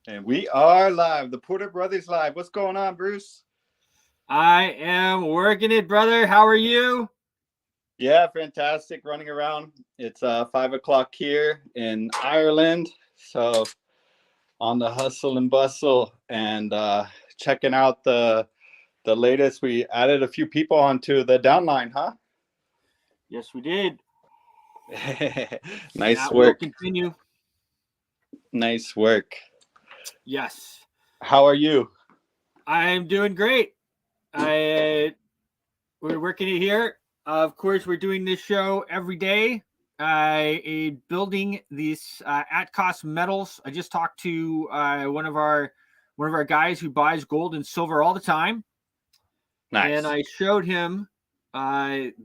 And we are live. The Porter Brothers live. What's going on, Bruce? I am working it, brother. How are you? Yeah, fantastic. Running around. It's 5 o'clock here in Ireland. So on the hustle and bustle and checking out the latest. We added a few people onto the downline, huh? Yes, we did. Nice That will work. continue. Nice work. Yes, How are you? I'm doing great. We're working it here. Of course, we're doing this show every day. Building these at cost metals. I just talked to one of our guys who buys gold and silver all the time, and Nice. I showed him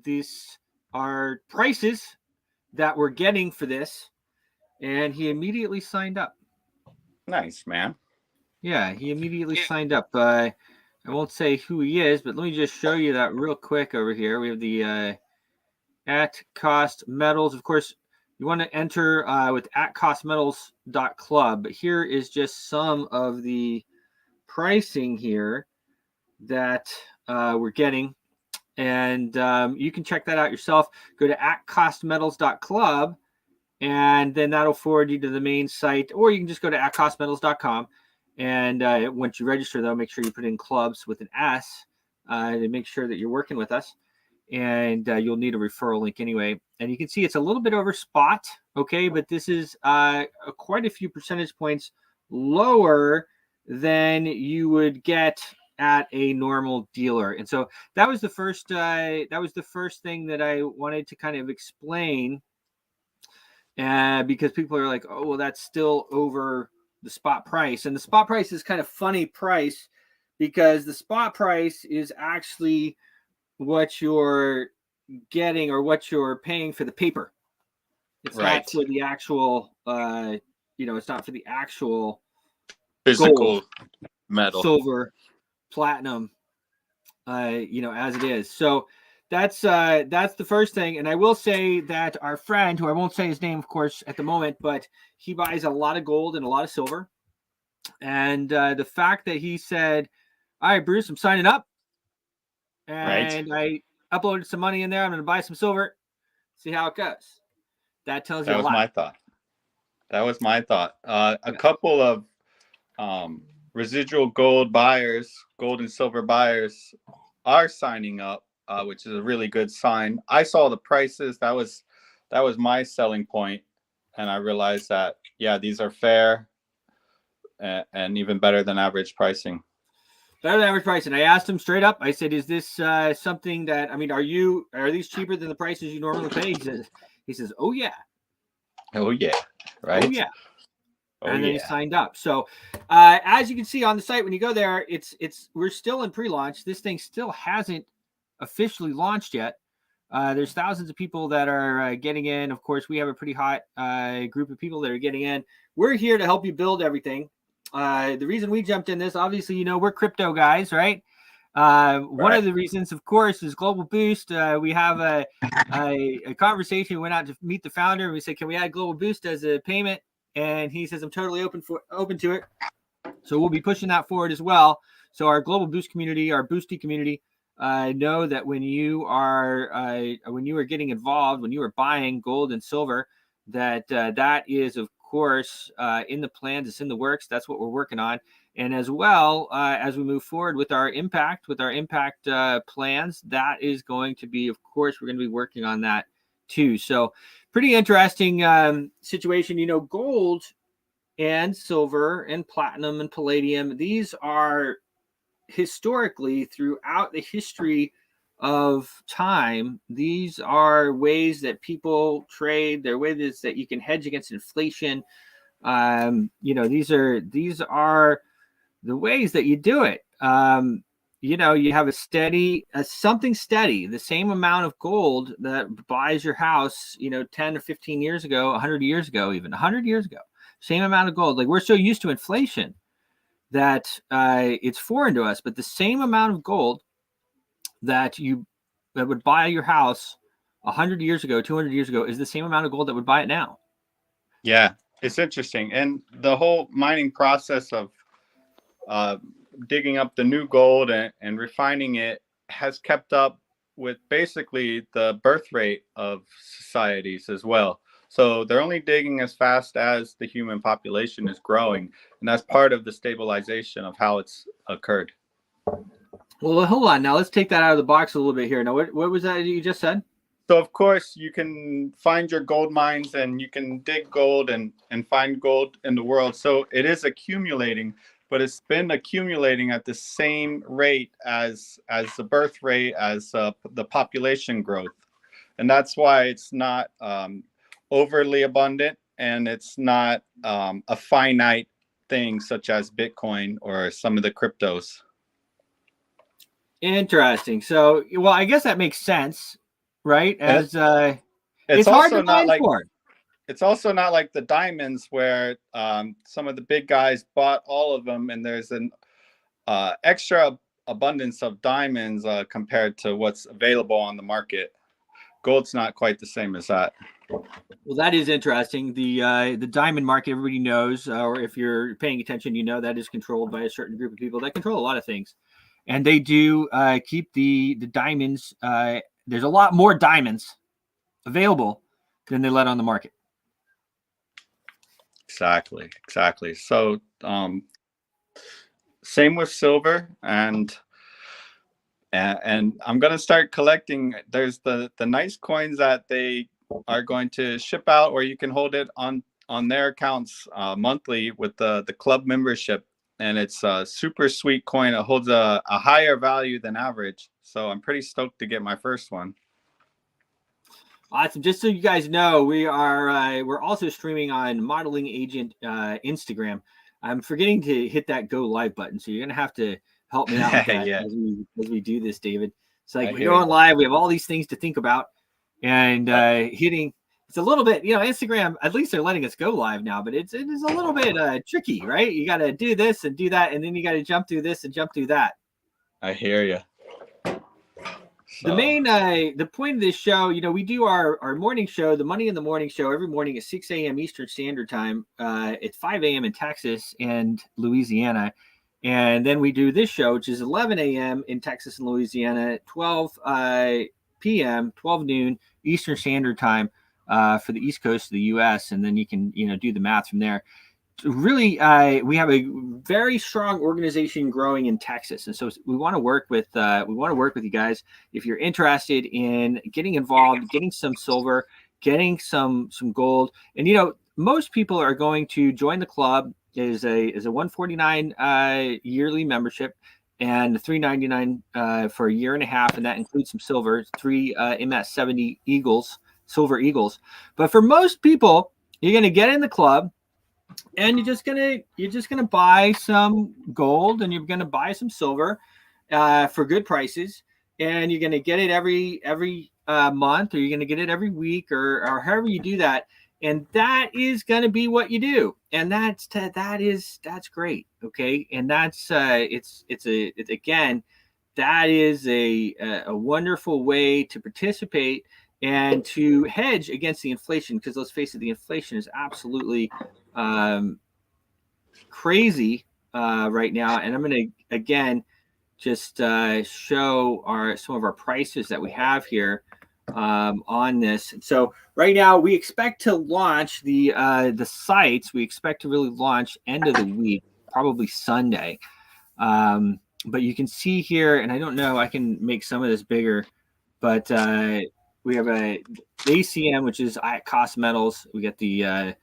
these are prices that we're getting for this, and he immediately signed up. Nice, man. Yeah, he immediately signed up. I won't say who he is, but let me just show you that real quick over here. We have the at cost metals. Of course, you want to enter with atcostmetals.club, but here is just some of the pricing here that we're getting. And you can check that out yourself. Go to atcostmetals.club, and then that'll forward you to the main site, or you can just go to atcostmetals.com. And once you register, though, make sure you put in clubs with an S to make sure that you're working with us. And you'll need a referral link anyway. And you can see it's a little bit over spot, okay? But this is quite a few percentage points lower than you would get at a normal dealer. And so that was the first thing that I wanted to kind of explain, because people are like, oh, well, that's still over the spot price. And the spot price is kind of funny price, because the spot price is actually what you're getting or what you're paying for the paper. It's Right. not for the actual, it's not for the actual Physical gold, metal. silver, platinum, as it is. So that's the first thing. And I will say that our friend, who I won't say his name, of course, at the moment, but he buys a lot of gold and a lot of silver. And the fact that he said, all right, Bruce, I'm signing up. And I uploaded some money in there. I'm going to buy some silver, see how it goes. That tells you That a was lot. my thought. That was my thought. A Yeah. couple of residual gold buyers, gold and silver buyers, are signing up, which is a really good sign. I saw the prices. That was my selling point, and I realized that these are fair and even better than average pricing. Better than average price. And I asked him straight up. I said, "Is this something that? I mean, are these cheaper than the prices you normally pay?" He says, "Oh yeah, Oh yeah, right. oh yeah." Oh And then he yeah. signed up. So, as you can see on the site when you go there, we're still in pre-launch. This thing still hasn't officially launched yet. There's thousands of people that are getting in. Of course, we have a pretty hot group of people that are getting in. We're here to help you build everything. The reason we jumped in this, obviously, we're crypto guys, right? One of the reasons, of course, is Global Boost. We have a conversation. We went out to meet the founder, and we said, "Can we add Global Boost as a payment?" And he says, "I'm totally open to it." So we'll be pushing that forward as well. So our Global Boost community, our Boosty community, know that when you are getting involved, when you are buying gold and silver, that is, of course, in the plans. It's in the works. That's what we're working on. And as well, as we move forward with our impact plans, that is going to be, of course, we're going to be working on that too. So pretty interesting situation. Gold and silver and platinum and palladium, these are historically, throughout the history of time, these are ways that people trade. They're ways that you can hedge against inflation. These are the ways that you do it. You have something steady, the same amount of gold that buys your house, 10 or 15 years ago, 100 years ago, even 100 years ago, same amount of gold. Like, we're so used to inflation that it's foreign to us, but the same amount of gold that would buy your house 100 years ago, 200 years ago, is the same amount of gold that would buy it now. Yeah, It's interesting, and the whole mining process of uh, digging up the new gold and refining it has kept up with basically the birth rate of societies as well. So they're only digging as fast as the human population is growing, and that's part of the stabilization of how it's occurred. Well, hold on. Now let's take that out of the box a little bit here. Now, what was that you just said? So of course you can find your gold mines and you can dig gold and find gold in the world. So it is accumulating, but it's been accumulating at the same rate as the birth rate, as the population growth, and that's why it's not overly abundant, and it's not a finite thing such as Bitcoin or some of the cryptos. Interesting. So, well, I guess that makes sense, right? As It's it's hard also to not mine like for. it's also not like the diamonds where some of the big guys bought all of them, and there's an extra abundance of diamonds compared to what's available on the market. Gold's not quite the same as that. Well, that is interesting. The diamond market, everybody knows, or if you're paying attention, you know that is controlled by a certain group of people that control a lot of things, and they do keep the diamonds. There's a lot more diamonds available than they let on the market. Exactly. So same with silver, and I'm gonna start collecting. There's the nice coins that they are going to ship out, or you can hold it on their accounts monthly with the club membership, and it's a super sweet coin. It holds a higher value than average, so I'm pretty stoked to get my first one. Awesome. Just so you guys know, we're also streaming on Modeling Agent Instagram. I'm forgetting to hit that go live button, so you're gonna have to help me out with that Yeah, as we do this, David. It's like I we're hear going you. live. We have all these things to think about, and hitting. It's a little bit, Instagram. At least they're letting us go live now, but it is a little bit tricky, right? You got to do this and do that, and then you got to jump through this and jump through that. I hear you. The main the point of this show, we do our morning show, the Money in the Morning show, every morning at 6 a.m. Eastern Standard Time. It's 5 a.m. in Texas and Louisiana. And then we do this show, which is 11 a.m. in Texas and Louisiana, 12 p.m., 12 noon Eastern Standard Time for the East Coast of the U.S. And then you can, do the math from there. Really, we have a very strong organization growing in Texas, and so we want to work with you guys. If you're interested in getting involved, getting some silver, getting some gold, and most people are going to join the club is a $149 yearly membership and $399 for a year and a half, and that includes some silver, 3 MS70 Eagles, silver Eagles. But for most people, you're going to get in the club. And you're just gonna buy some gold and you're gonna buy some silver for good prices, and you're gonna get it every month, or you're gonna get it every week, or however you do that, and that is gonna be what you do, and that's great, okay, and that's again, that is a wonderful way to participate and to hedge against the inflation, because let's face it, the inflation is absolutely crazy right now. And I'm going to again just show some of our prices that we have here on this. So right now we expect to launch the sites. We expect to really launch end of the week, probably Sunday. But you can see here, and I don't know, I can make some of this bigger, but we have a ACM, which is at Cost Metals. We get the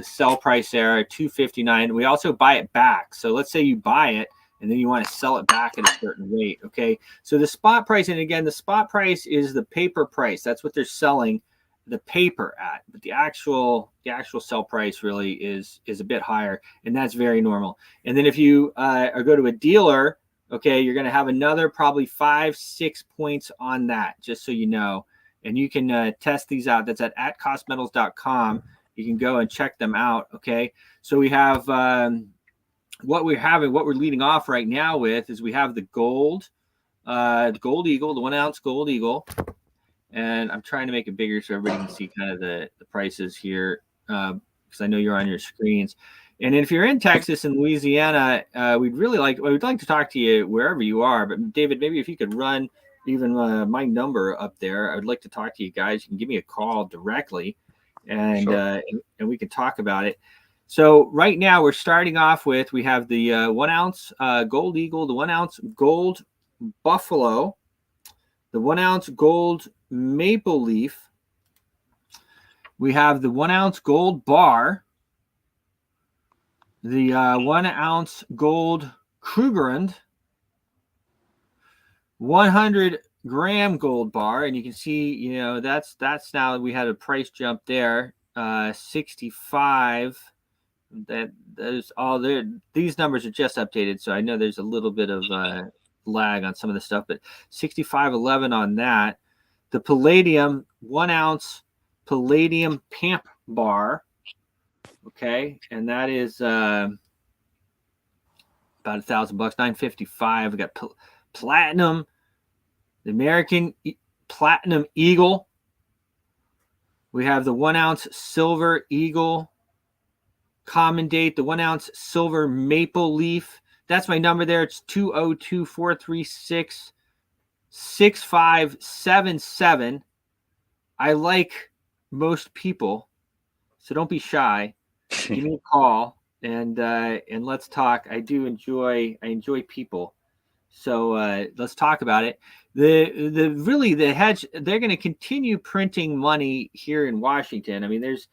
sell price there at $259. We also buy it back. So let's say you buy it and then you want to sell it back at a certain rate. Okay. So the spot price, and again, the spot price is the paper price. That's what they're selling the paper at. But the actual sell price really is a bit higher, and that's very normal. And then if you go to a dealer, okay, you're going to have another probably 5-6 points on that, just so you know. And you can test these out. That's at costmetals.com. You can go and check them out. Okay. So we have what we're leading off right now with is we have the gold eagle, the 1 ounce gold eagle. And I'm trying to make it bigger so everybody can see kind of the prices here. because I know you're on your screens. And if you're in Texas and Louisiana, we'd like to talk to you wherever you are. But David, maybe if you could run even my number up there, I would like to talk to you guys. You can give me a call directly, and Sure. and we can talk about it. So right now we're starting off with, we have the 1 ounce Gold Eagle, the 1 ounce Gold Buffalo, the 1 ounce Gold Maple Leaf. We have the 1 ounce Gold Bar, the 1 ounce Gold Krugerrand, 100-gram Gold Bar, and you can see, that's now, we had a price jump there, 65. That is all there. These numbers are just updated, so I know there's a little bit of lag on some of the stuff, but 65.11 on that. The Palladium 1 ounce Palladium Pamp Bar, okay, and that is about $1,000, $955. We got Platinum, the American Platinum Eagle. We have the 1 ounce Silver Eagle Common Date, the 1 ounce Silver Maple Leaf. That's my number there. It's 202-436-6577. I like most people, so don't be shy. Give me a call and let's talk. I enjoy people, so let's talk about it. The hedge, they're going to continue printing money here in Washington. I mean, there's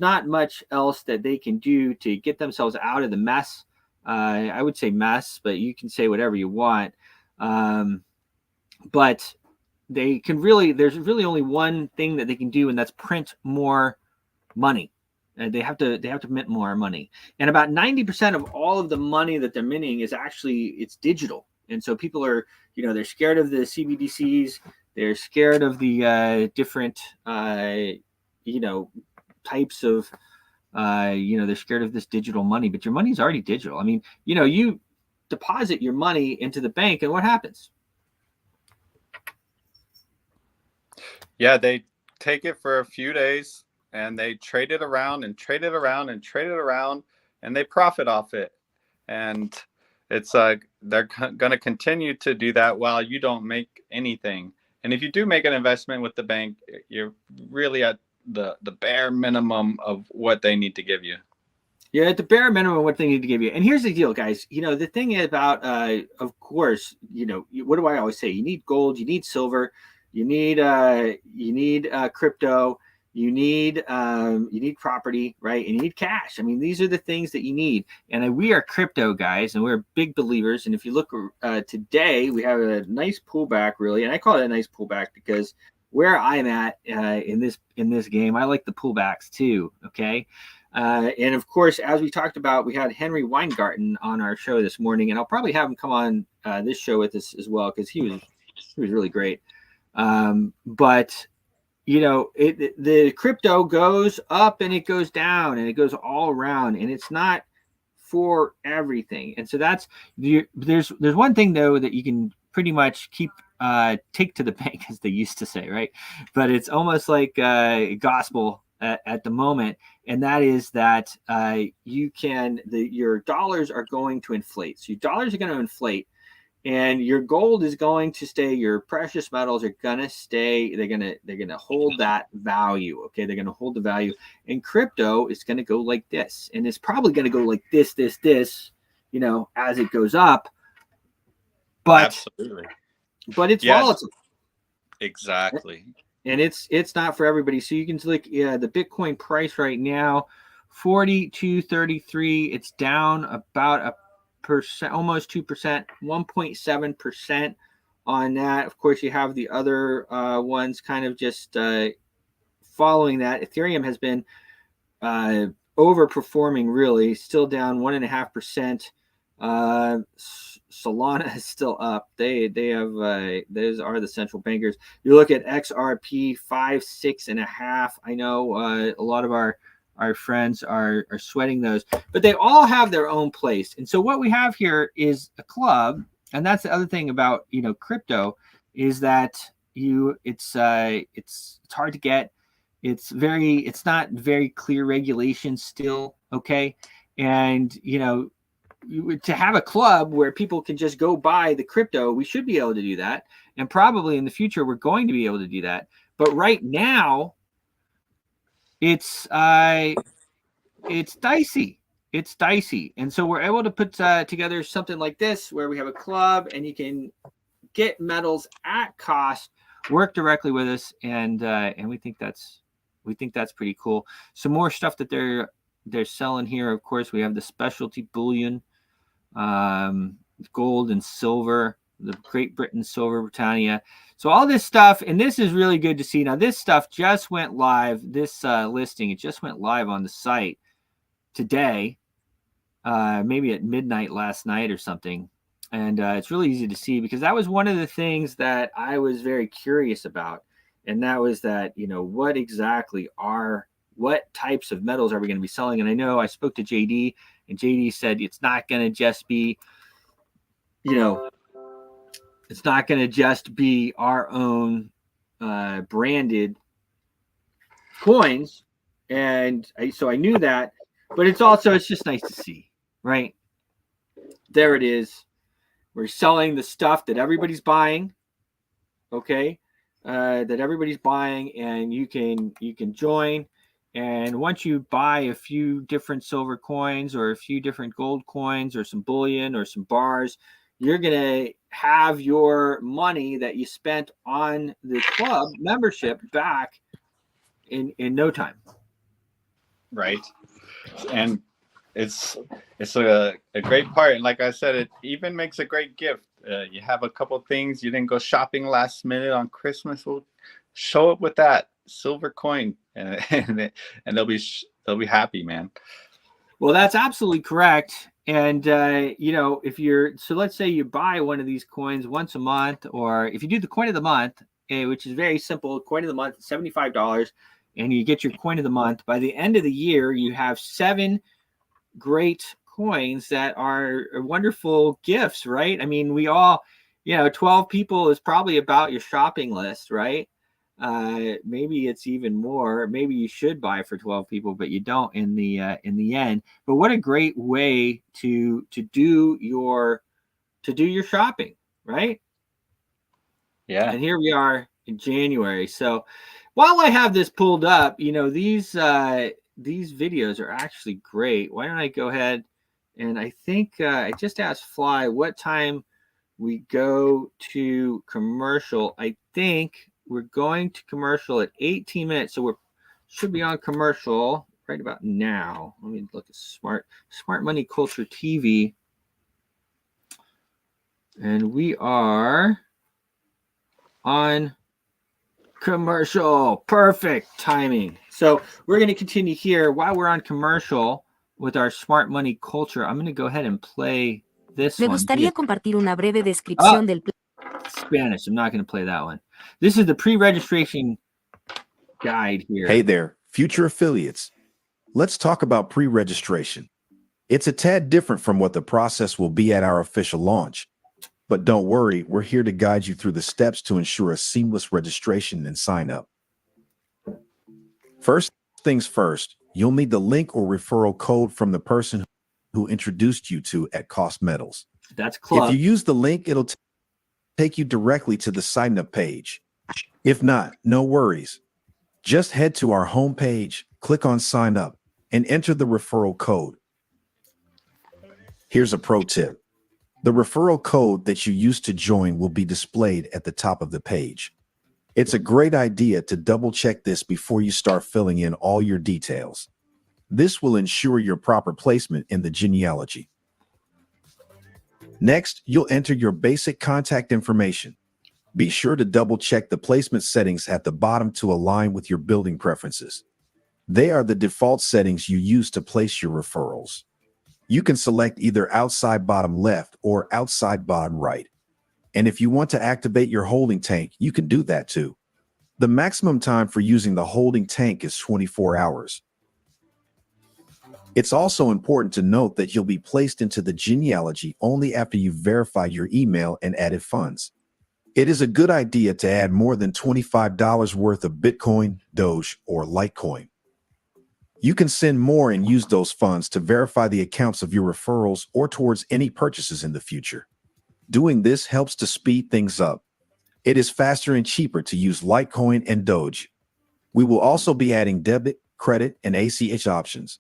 not much else that they can do to get themselves out of the mess. I would say mess, but you can say whatever you want. But they can there's really only one thing that they can do, and that's print more money. They have to mint more money. And about 90% of all of the money that they're minting is it's digital. And so people are, they're scared of the CBDCs. They're scared of the different, types of, they're scared of this digital money, but your money's already digital. I mean, you deposit your money into the bank, and what happens? Yeah, they take it for a few days and they trade it around and trade it around and trade it around, and they profit off it. And it's they're going to continue to do that while you don't make anything. And if you do make an investment with the bank, you're really at the bare minimum of what they need to give you. Yeah, at the bare minimum, what they need to give you. And here's the deal, guys. The thing is about, of course, what do I always say? You need gold, you need silver, you need crypto, you need property, right? And you need cash. I mean, these are the things that you need. And we are crypto guys, and we're big believers. And if you look today, we have a nice pullback, really, and I call it a nice pullback because where I'm at in this game, I like the pullbacks too. Okay. And of course, as we talked about, we had Henry Weingarten on our show this morning, and I'll probably have him come on this show with us as well, because he was really great. But the crypto goes up and it goes down and it goes all around, and it's not for everything. And so there's one thing though that you can pretty much take to the bank, as they used to say, right? But it's almost like gospel at the moment, and that is that your dollars are going to inflate. So your dollars are going to inflate, and your gold is going to stay. Your precious metals are going to stay. They're going to hold that value. Okay, they're going to hold the value. And crypto is going to go like this, and it's probably going to go like this, as it goes up. But absolutely. But it's volatile. Exactly. And it's not for everybody. So you can look, the Bitcoin price right now, 42.33. It's down about 1%, almost 2%, 1.7% on that. Of course, you have the other ones kind of just following that. Ethereum has been overperforming, really, still down 1.5%. Solana is still up. They have those are the central bankers. You look at XRP 5, 6.5. I know a lot of our friends are sweating those, but they all have their own place. And so what we have here is a club, and that's the other thing about crypto is that it's hard to get. it's not very clear regulation still. Okay. And, to have a club where people can just go buy the crypto, we should be able to do that. And probably in the future, we're going to be able to do that. But right now, it's dicey. It's dicey. And so we're able to put together something like this where we have a club and you can get metals at cost, work directly with us, and we think that's pretty cool. Some more stuff that they're selling here. Of course, we have the specialty bullion, gold and silver, the Great Britain Silver Britannia. So all this stuff, and this is really good to see. Now this stuff just went live. This listing, it just went live on the site today, maybe at midnight last night or something. And it's really easy to see because that was one of the things that I was very curious about. And that was that, what types of metals are we going to be selling? And I know I spoke to JD, and JD said it's not going to just be, it's not going to just be our own branded coins. And so I knew that, but it's just nice to see, right? There it is. We're selling the stuff that everybody's buying. Okay. That everybody's buying, and you can join. And once you buy a few different silver coins or a few different gold coins or some bullion or some bars, you're going to have your money that you spent on the club membership back in no time. Right. And it's a great part. And like I said, it even makes a great gift. You have a couple things, you didn't go shopping last minute on Christmas. Well, show up with that silver coin, and they'll be happy, man. Well, that's absolutely correct. And so let's say you buy one of these coins once a month, or if you do the coin of the month, which is very simple, coin of the month, $75, and you get your coin of the month. By the end of the year, you have 7 great coins that are wonderful gifts, right? I mean, we all, 12 people is probably about your shopping list, right? Maybe it's even more. Maybe you should buy for 12 people, but you don't in the end. But what a great way to do your shopping, right? Yeah. And here we are in January. So while I have this pulled up, these videos are actually great. Why don't I go ahead, and I think I just asked Fly what time we go to commercial. I think we're going to commercial at 18 minutes. So we should be on commercial right about now. Let me look at Smart Money Culture TV. And we are on commercial. Perfect timing. So we're going to continue here while we're on commercial with our Smart Money Culture. I'm going to go ahead and play this Me one. gustaría compartir una breve descripción del Spanish. I'm not going to play that one. This is the pre-registration guide here. Hey there, future affiliates. Let's talk about pre-registration. It's a tad different from what the process will be at our official launch. But don't worry, we're here to guide you through the steps to ensure a seamless registration and sign up. First things first, you'll need the link or referral code from the person who introduced you to at Cost Metals. That's club. If you use the link, it'll take you directly to the sign up page. If not, no worries. Just head to our homepage, click on sign up, and enter the referral code. Here's a pro tip. The referral code that you used to join will be displayed at the top of the page. It's a great idea to double check this before you start filling in all your details. This will ensure your proper placement in the genealogy. Next, you'll enter your basic contact information. Be sure to double check the placement settings at the bottom to align with your building preferences. They are the default settings you use to place your referrals. You can select either outside bottom left or outside bottom right. And if you want to activate your holding tank, you can do that too. The maximum time for using the holding tank is 24 hours. It's also important to note that you'll be placed into the genealogy only after you've verified your email and added funds. It is a good idea to add more than $25 worth of Bitcoin, Doge, or Litecoin. You can send more and use those funds to verify the accounts of your referrals or towards any purchases in the future. Doing this helps to speed things up. It is faster and cheaper to use Litecoin and Doge. We will also be adding debit, credit, and ACH options.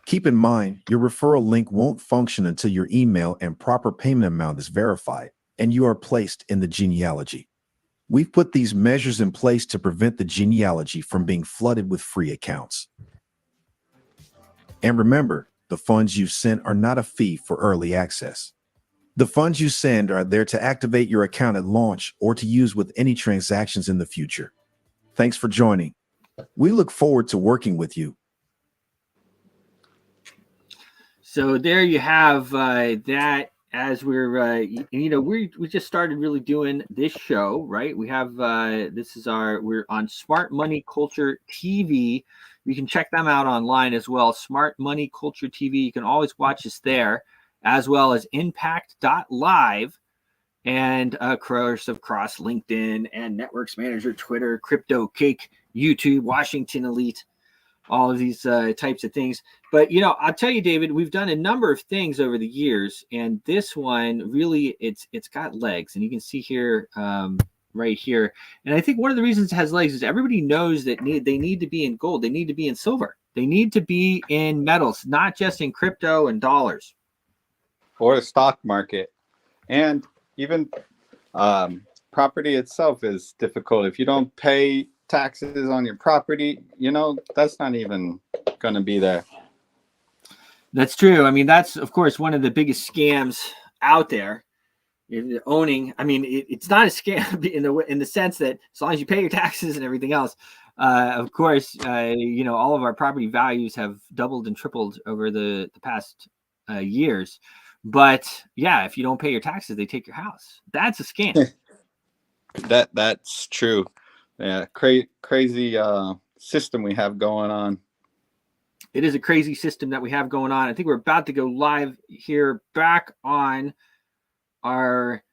Keep in mind, your referral link won't function until your email and proper payment amount is verified and you are placed in the genealogy. We've put these measures in place to prevent the genealogy from being flooded with free accounts. And remember, the funds you sent are not a fee for early access. The funds you send are there to activate your account at launch or to use with any transactions in the future. Thanks for joining. We look forward to working with you. So there you have that. As we're, we just started really doing this show, right? We have, we're on Smart Money Culture TV. You can check them out online as well. Smart Money Culture TV. You can always watch us there, as well as impact.live and across LinkedIn and Networks Manager, Twitter, Crypto Cake, YouTube, Washington Elite, all of these types of things. But, I'll tell you, David, we've done a number of things over the years, and this one really, it's got legs, and you can see here, right here. And I think one of the reasons it has legs is everybody knows that they need to be in gold. They need to be in silver. They need to be in metals, not just in crypto and dollars. Or the stock market. And even property itself is difficult. If you don't pay taxes on your property, that's not even going to be there. That's true. I mean, that's, of course, one of the biggest scams out there. Owning, it's not a scam in the sense that as long as you pay your taxes and everything else, of course, all of our property values have doubled and tripled over the past years. But yeah, if you don't pay your taxes, they take your house. That's a scam. That's true. Yeah, crazy system we have going on. It is a crazy system that we have going on. I think we're about to go live here back on our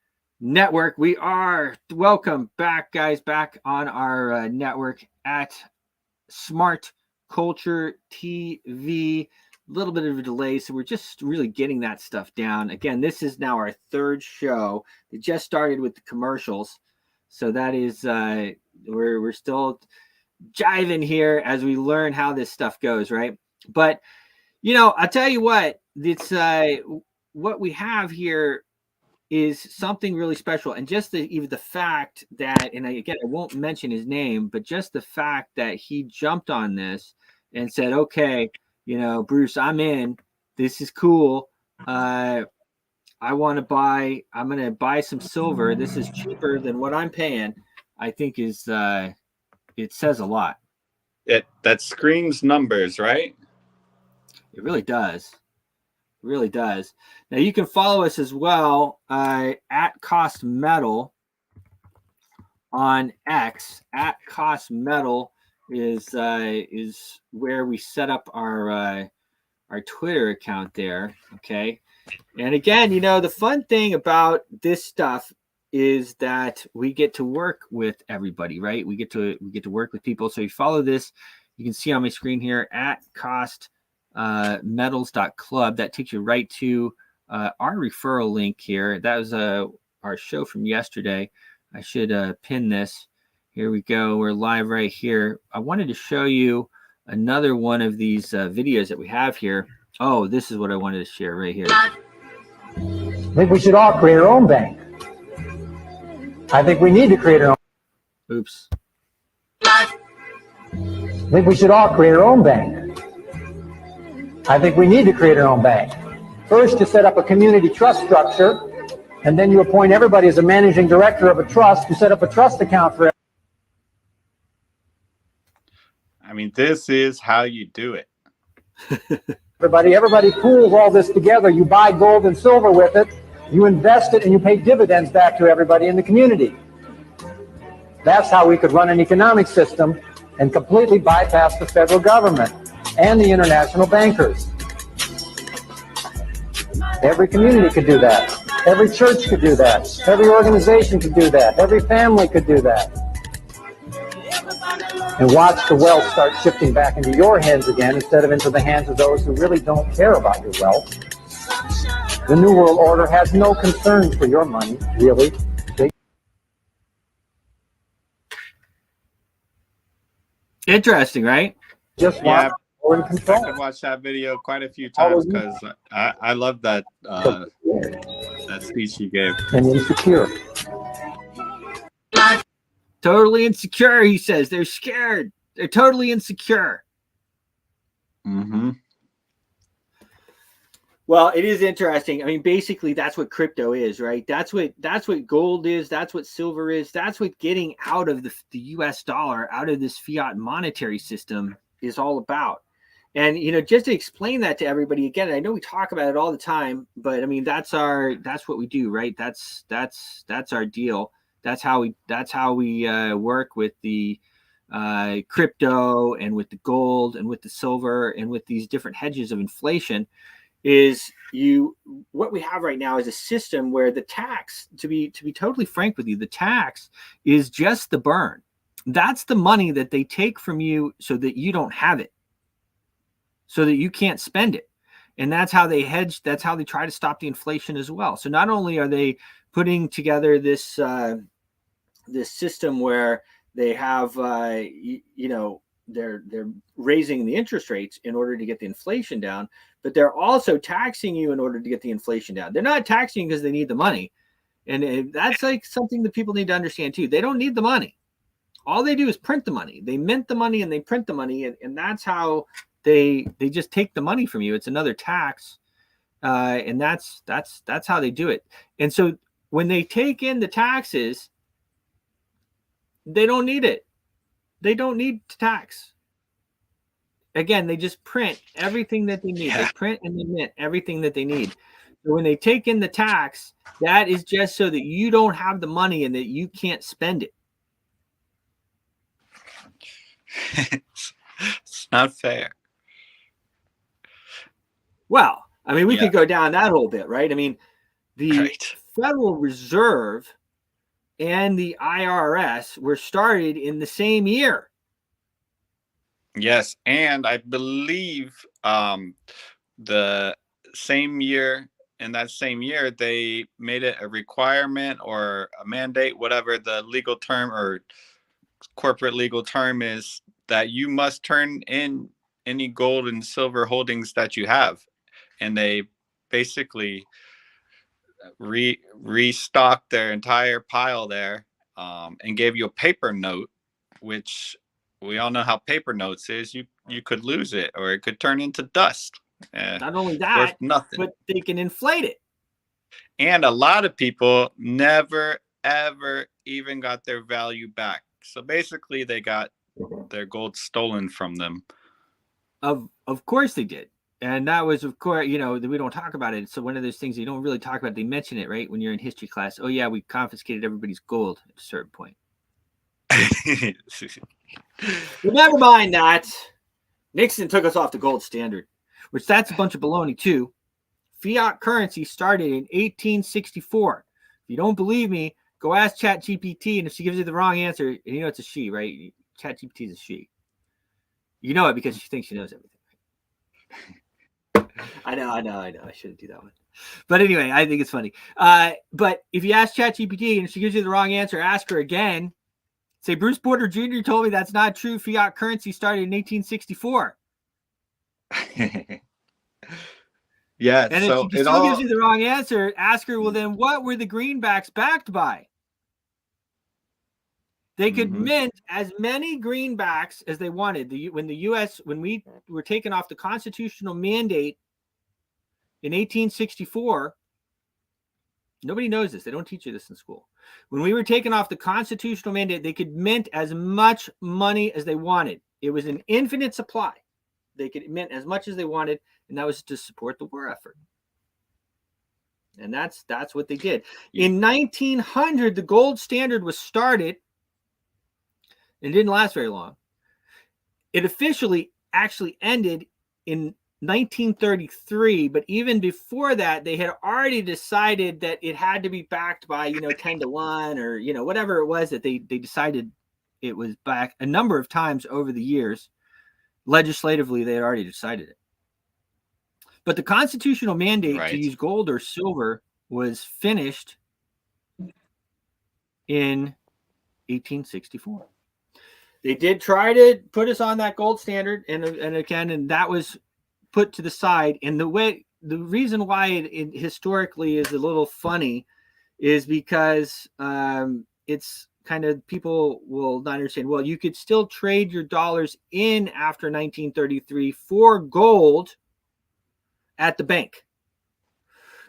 network. We are welcome back, guys, back on our network at Smart Culture TV. A little bit of a delay, so we're just really getting that stuff down. Again, this is now our third show. It just started with the commercials, so that is we're still jiving here as we learn how this stuff goes, right? But I'll tell you what, it's what we have here is something really special. And just even the fact that, and I won't mention his name, but just the fact that he jumped on this and said, okay, Bruce, I'm in, this is cool. I'm going to buy some silver. This is cheaper than what I'm paying. I think it says a lot. That screams numbers, right? It really does. It really does. Now you can follow us as well at Cost Metal on X. At Cost Metal is where we set up our Twitter account there. Okay. And again, the fun thing about this stuff is that we get to work with everybody, right? We get to work with people. So you follow this, you can see on my screen here at costmetals.club. That takes you right to our referral link here. That was our show from yesterday. I should pin this. Here we go. We're live right here. I wanted to show you another one of these videos that we have here. Oh, this is what I wanted to share right here. I think we should all create our own bank. I think we need to create our own. Oops. I think we should all create our own bank. I think we need to create our own bank. First, you set up a community trust structure, and then you appoint everybody as a managing director of a trust. You set up a trust account for this is how you do it. everybody. Everybody pools all this together. You buy gold and silver with it. You invest it, and you pay dividends back to everybody in the community. That's how we could run an economic system and completely bypass the federal government and the international bankers. Every community could do that. Every church could do that. Every organization could do that. Every family could do that. And watch the wealth start shifting back into your hands again instead of into the hands of those who really don't care about your wealth. The New World Order has no concern for your money, really. They Interesting, right? just Yeah, want power and I control. could watch that video quite a few times because I love that that speech he gave. And insecure. Totally insecure, he says. They're scared. They're totally insecure. Mm-hmm. Well, it is interesting. I mean, basically, that's what crypto is, right? That's what gold is. That's what silver is. That's what getting out of the U.S. dollar, out of this fiat monetary system, is all about. And just to explain that to everybody again, I know we talk about it all the time, but I mean, that's what we do, right? That's our deal. That's how we work with the crypto and with the gold and with the silver and with these different hedges of inflation. What we have right now is a system where the tax, to be totally frank with you, the tax is just the burn. That's the money that they take from you so that you don't have it, so that you can't spend it. And that's how they hedge. That's how they try to stop the inflation as well. So not only are they putting together this this system where they have they're raising the interest rates in order to get the inflation down, but they're also taxing you in order to get the inflation down. They're not taxing because they need the money. And that's like something that people need to understand too. They don't need the money. All they do is print the money. They mint the money and they print the money. And that's how they just take the money from you. It's another tax. And that's how they do it. And so when they take in the taxes, they don't need it. They don't need to tax. Again, they just print everything that they need. They print and they mint everything that they need. So when they take in the tax, that is just so that you don't have the money and that you can't spend it. It's not fair. Well, I mean, we could go down that whole bit, right? I mean, the Federal Reserve and the IRS were started in the same year. Yes, and I believe the same year, in that same year, they made it a requirement or a mandate, whatever the legal term or corporate legal term is, that you must turn in any gold and silver holdings that you have. And they basically restocked their entire pile there, and gave you a paper note, which we all know how paper notes is. You could lose it or it could turn into dust. Not only that, nothing. But they can inflate it. And a lot of people never, ever even got their value back. So basically they got their gold stolen from them. Of course they did. And that was, of course, we don't talk about it. So one of those things you don't really talk about, they mention it, right? When you're in history class. Oh yeah, we confiscated everybody's gold at a certain point. But never mind that. Nixon took us off the gold standard, which that's a bunch of baloney too. Fiat currency started in 1864. If you don't believe me, go ask ChatGPT, and if she gives you the wrong answer, and it's a she, right? ChatGPT is a she. You know it because she thinks she knows everything. I know. I shouldn't do that one. But anyway, I think it's funny. But if you ask ChatGPT and she gives you the wrong answer, ask her again. Say, Bruce Porter Jr. told me that's not true. Fiat currency started in 1864. Yeah. And so if she still gives you the wrong answer, ask her, well, then what were the greenbacks backed by? They could mint as many greenbacks as they wanted. When we were taken off the constitutional mandate in 1864, nobody knows this. They don't teach you this in school. When we were taken off the constitutional mandate, they could mint as much money as they wanted. It was an infinite supply. They could mint as much as they wanted, and that was to support the war effort. And that's what they did. In 1900, the gold standard was started. It didn't last very long. It officially actually ended in 1933, but even before that, they had already decided that it had to be backed by 10-1 or whatever it was that they decided it was back a number of times over the years. Legislatively, they had already decided it. But the constitutional mandate to use gold or silver was finished in 1864. They did try to put us on that gold standard, and that was put to the side. And the reason why it historically is a little funny is because it's kind of, people will not understand. Well, you could still trade your dollars in after 1933 for gold at the bank,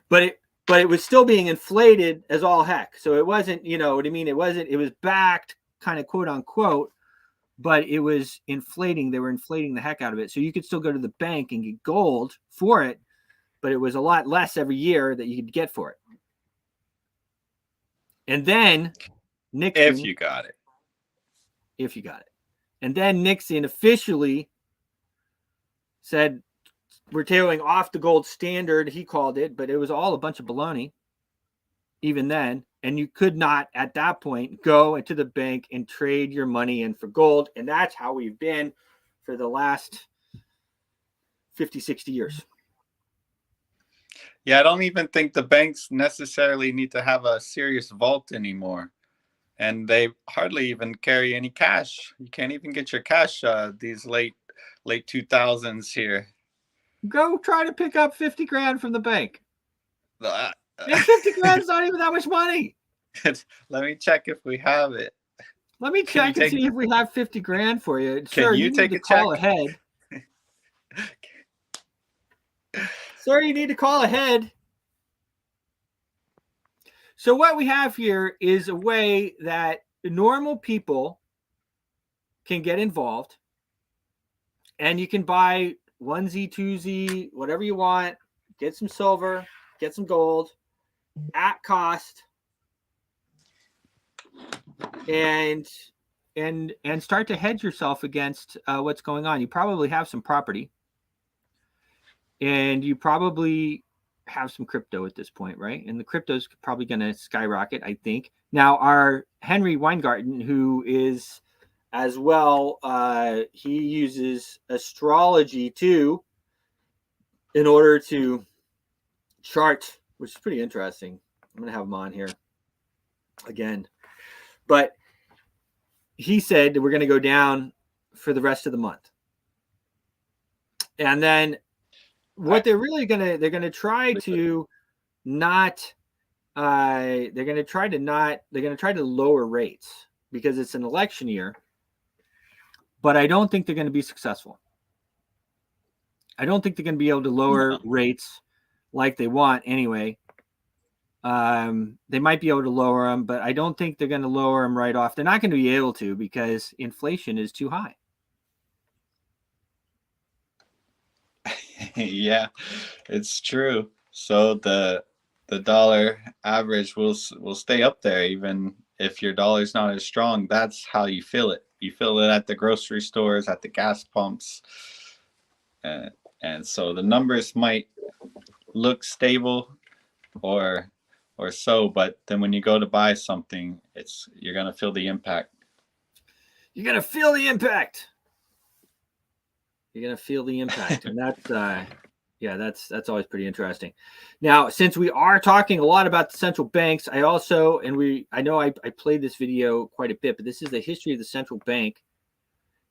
but it was still being inflated as all heck. So it wasn't, what I mean? It was backed, kind of, quote unquote, but it was inflating. They were inflating the heck out of it. So you could still go to the bank and get gold for it, but it was a lot less every year that you could get for it. And then Nixon, if you got it. And then Nixon officially said, we're tailing off the gold standard, he called it, but it was all a bunch of baloney even then. And you could not, at that point, go into the bank and trade your money in for gold. And that's how we've been for the last 50, 60 years. Yeah, I don't even think the banks necessarily need to have a serious vault anymore. And they hardly even carry any cash. You can't even get your cash these late 2000s here. Go try to pick up 50 grand from the bank. And 50 grand is not even that much money. Let me check if we have it. Let me check and see if we have 50 grand for you. Sir, you need to call ahead. Sir, you need to call ahead. So what we have here is a way that normal people can get involved, and you can buy onesie, twosie, whatever you want, get some silver, get some gold at cost, and start to hedge yourself against what's going on. You probably have some property, and you probably have some crypto at this point, right? And the crypto's probably going to skyrocket, I think. Now, our Henry Weingarten, who is as well, he uses astrology too in order to chart, which is pretty interesting. I'm going to have him on here again. But he said that we're going to go down for the rest of the month. And then what they're really they're going to try to lower rates because it's an election year. But I don't think they're going to be successful. I don't think they're going to be able to lower rates like they want anyway. They might be able to lower them, but I don't think they're going to lower them right off. They're not going to be able to because inflation is too high. Yeah, it's true. So the dollar average will stay up there even if your dollar's not as strong. That's how you feel it. You feel it at the grocery stores, at the gas pumps, and so the numbers might look stable or so, but then when you go to buy something, you're gonna feel the impact. You're gonna feel the impact. You're gonna feel the impact, and that's always pretty interesting. Now, since we are talking a lot about the central banks, I know I played this video quite a bit, but this is the history of the central bank.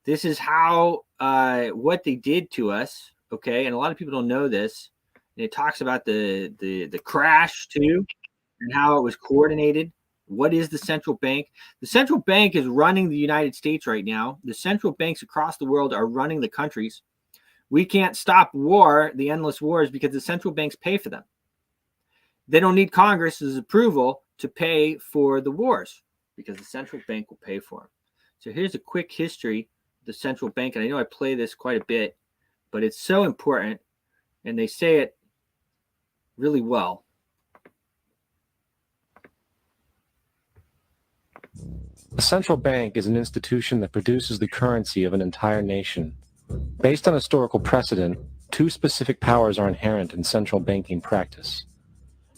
This is how what they did to us, okay? And a lot of people don't know this. And it talks about the crash too, and how it was coordinated. What is the central bank? The central bank is running the United States right now. The central banks across the world are running the countries. We can't stop the endless wars, because the central banks pay for them. They don't need Congress's approval to pay for the wars because the central bank will pay for them. So here's a quick history of the central bank. And I know I play this quite a bit, but it's so important, and they say it really well. A central bank is an institution that produces the currency of an entire nation. Based on historical precedent, two specific powers are inherent in central banking practice: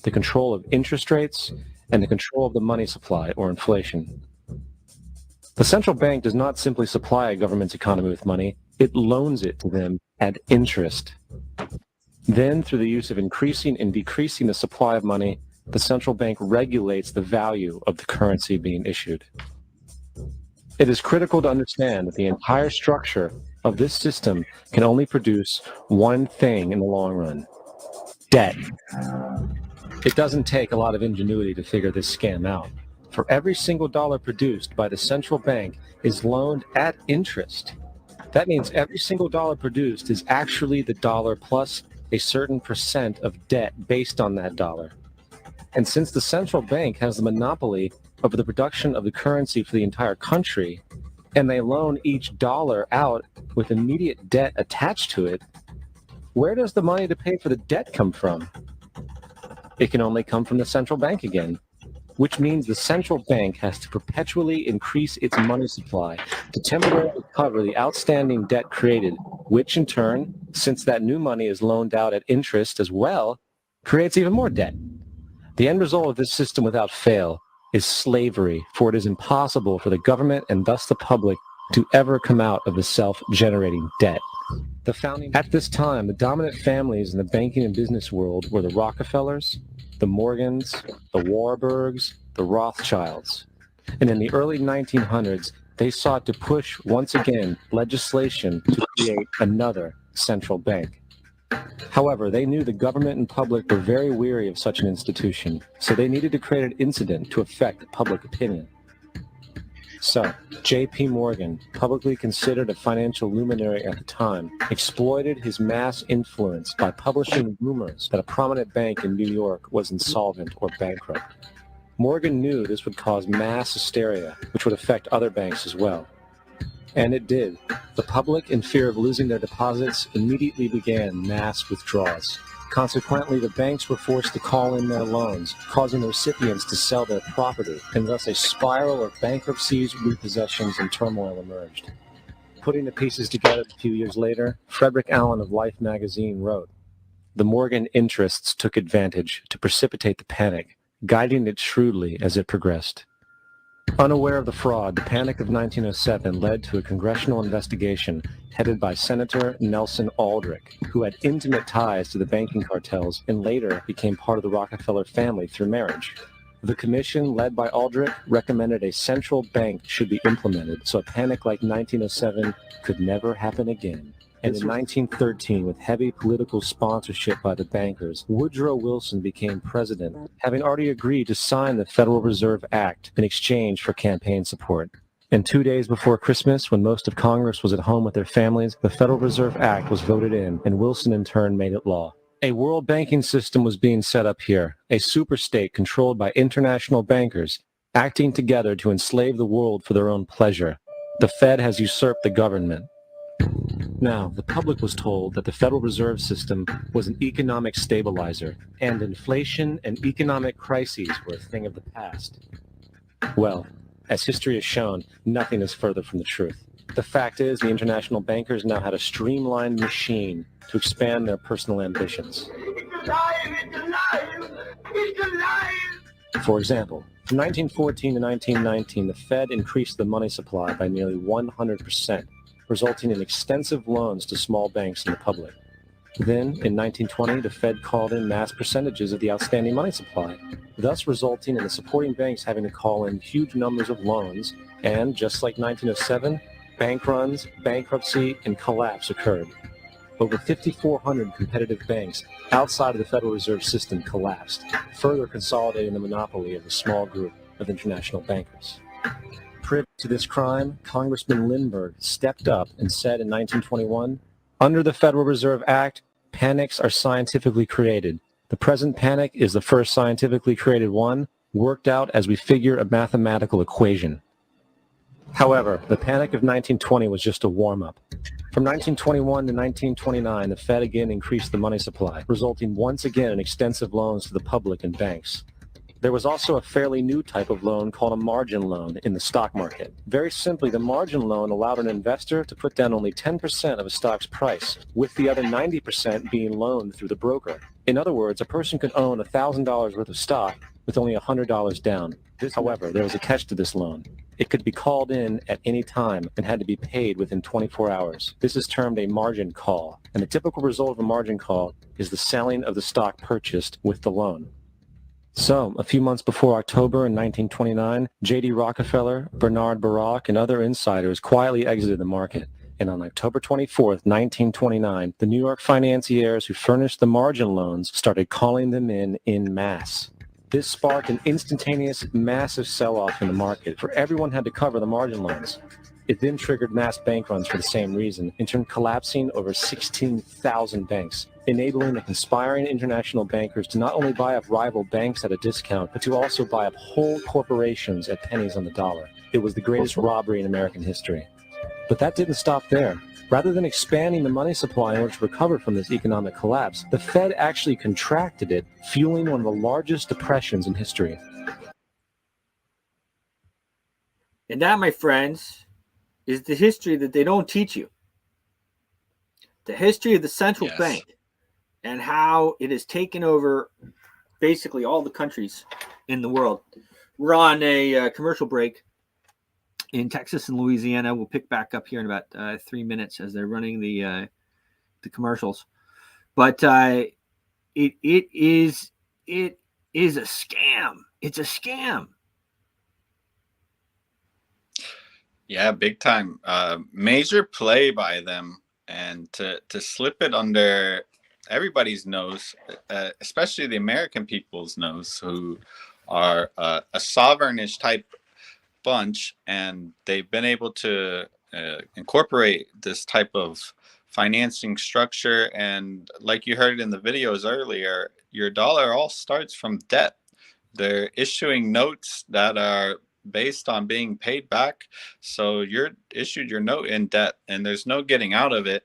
the control of interest rates and the control of the money supply, or inflation. The central bank does not simply supply a government's economy with money, it loans it to them at interest. Then, through the use of increasing and decreasing the supply of money, the central bank regulates the value of the currency being issued. It is critical to understand that the entire structure of this system can only produce one thing in the long run: debt. It doesn't take a lot of ingenuity to figure this scam out. For every single dollar produced by the central bank is loaned at interest. That means every single dollar produced is actually the dollar plus a certain percent of debt based on that dollar. And since the central bank has the monopoly over the production of the currency for the entire country, and they loan each dollar out with immediate debt attached to it, where does the money to pay for the debt come from? It can only come from the central bank again, which means the central bank has to perpetually increase its money supply to temporarily cover the outstanding debt created, which in turn, since that new money is loaned out at interest as well, creates even more debt. The end result of this system without fail is slavery, for it is impossible for the government and thus the public to ever come out of the self-generating debt. At this time, the dominant families in the banking and business world were the Rockefellers, the Morgans, the Warburgs, the Rothschilds. And in the early 1900s, they sought to push, once again, legislation to create another central bank. However, they knew the government and public were very weary of such an institution, so they needed to create an incident to affect public opinion. So, J.P. Morgan, publicly considered a financial luminary at the time, exploited his mass influence by publishing rumors that a prominent bank in New York was insolvent or bankrupt. Morgan knew this would cause mass hysteria, which would affect other banks as well. And it did. The public, in fear of losing their deposits, immediately began mass withdrawals. Consequently, the banks were forced to call in their loans, causing the recipients to sell their property, and thus a spiral of bankruptcies, repossessions, and turmoil emerged. Putting the pieces together a few years later, Frederick Allen of Life magazine wrote, "The Morgan interests took advantage to precipitate the panic, guiding it shrewdly as it progressed." Unaware of the fraud, the Panic of 1907 led to a congressional investigation headed by Senator Nelson Aldrich, who had intimate ties to the banking cartels and later became part of the Rockefeller family through marriage. The commission, led by Aldrich, recommended a central bank should be implemented so a panic like 1907 could never happen again. And in 1913, with heavy political sponsorship by the bankers, Woodrow Wilson became president, having already agreed to sign the Federal Reserve Act in exchange for campaign support. And 2 days before Christmas, when most of Congress was at home with their families, the Federal Reserve Act was voted in, and Wilson in turn made it law. A world banking system was being set up here, a superstate controlled by international bankers, acting together to enslave the world for their own pleasure. The Fed has usurped the government. Now, the public was told that the Federal Reserve System was an economic stabilizer, and inflation and economic crises were a thing of the past. Well, as history has shown, nothing is further from the truth. The fact is, the international bankers now had a streamlined machine to expand their personal ambitions. For example, from 1914 to 1919, the Fed increased the money supply by nearly 100%, resulting in extensive loans to small banks and the public. Then, in 1920, the Fed called in mass percentages of the outstanding money supply, thus resulting in the supporting banks having to call in huge numbers of loans, and just like 1907, bank runs, bankruptcy, and collapse occurred. Over 5,400 competitive banks outside of the Federal Reserve System collapsed, further consolidating the monopoly of a small group of international bankers. Privy to this crime, Congressman Lindbergh stepped up and said in 1921, "Under the Federal Reserve Act, panics are scientifically created. The present panic is the first scientifically created one, worked out as we figure a mathematical equation." However, the Panic of 1920 was just a warm-up. From 1921 to 1929, the Fed again increased the money supply, resulting once again in extensive loans to the public and banks. There was also a fairly new type of loan called a margin loan in the stock market. Very simply, the margin loan allowed an investor to put down only 10% of a stock's price, with the other 90% being loaned through the broker. In other words, a person could own $1,000 worth of stock with only $100 down. However, there was a catch to this loan. It could be called in at any time and had to be paid within 24 hours. This is termed a margin call, and the typical result of a margin call is the selling of the stock purchased with the loan. So, a few months before October in 1929, J.D. Rockefeller, Bernard Baruch, and other insiders quietly exited the market. And on October 24th, 1929, the New York financiers who furnished the margin loans started calling them in masse. This sparked an instantaneous, massive sell-off in the market, for everyone had to cover the margin loans. It then triggered mass bank runs for the same reason, in turn collapsing over 16,000 banks, enabling the conspiring international bankers to not only buy up rival banks at a discount, but to also buy up whole corporations at pennies on the dollar. It was the greatest robbery in American history. But that didn't stop there. Rather than expanding the money supply in order to recover from this economic collapse, the Fed actually contracted it, fueling one of the largest depressions in history. And that, my friends, is the history that they don't teach you. The history of the central bank and how it has taken over basically all the countries in the world. We're on a commercial break in Texas and Louisiana. We'll pick back up here in about 3 minutes as they're running the commercials. But it is a scam. It's a scam. Yeah, big time. Major play by them, and to slip it under everybody's nose, especially the American people's nose, who are a sovereignish type bunch, and they've been able to incorporate this type of financing structure. And like you heard in the videos earlier, your dollar all starts from debt. They're issuing notes that are based on being paid back. So you're issued your note in debt, and there's no getting out of it.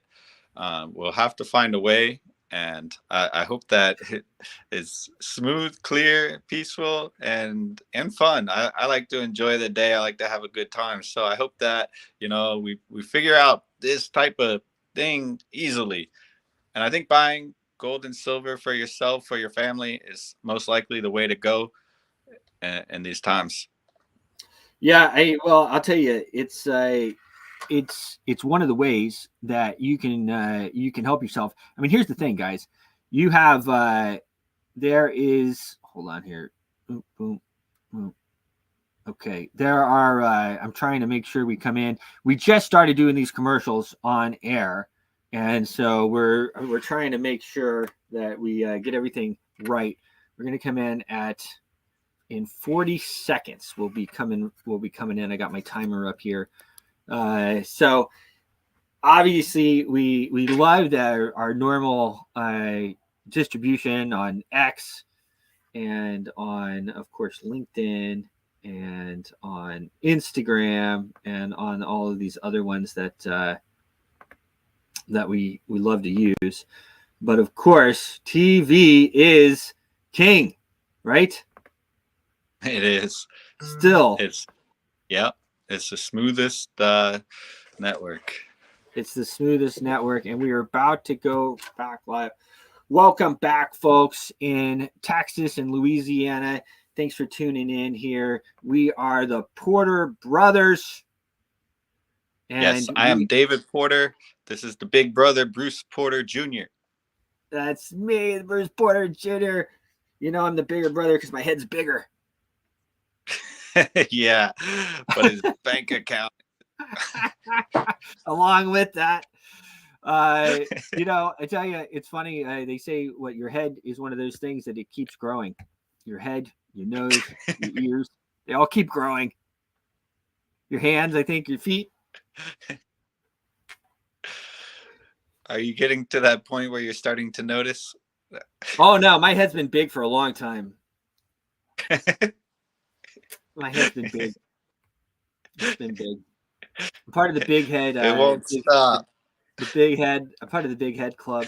We'll have to find a way. And I hope that it is smooth, clear, peaceful, and fun. I like to enjoy the day. I like to have a good time. So I hope that, we figure out this type of thing easily. And I think buying gold and silver for yourself, for your family, is most likely the way to go in these times. Yeah, I'll tell you, it's one of the ways that you can help yourself. I mean, here's the thing, guys. You have there is, hold on here. Boom, boom, boom. Okay, there are. I'm trying to make sure we come in. We just started doing these commercials on air, and so we're trying to make sure that we get everything right. We're going to come in 40 seconds. We'll be coming in. I got my timer up here. So obviously we loved our normal distribution on X and on, of course, LinkedIn and on Instagram and on all of these other ones that we love to use. But of course, TV is king, right? It is. Still. It's the smoothest network. It's the smoothest network, and we are about to go back live. Welcome back, folks, in Texas and Louisiana. Thanks for tuning in here. We are the Porter Brothers. And yes, I am David Porter. This is the big brother, Bruce Porter Jr. That's me, Bruce Porter Jr. You know, I'm the bigger brother because my head's bigger. Yeah, but his bank account. Along with that, I tell you, it's funny. They say your head is one of those things that it keeps growing. Your head, your nose, your ears, they all keep growing. Your hands, I think, your feet. Are you getting to that point where you're starting to notice? Oh, no, my head's been big for a long time. My head's been big. It's been big. I'm part of the big head. It won't stop. The big head. I'm part of the big head club.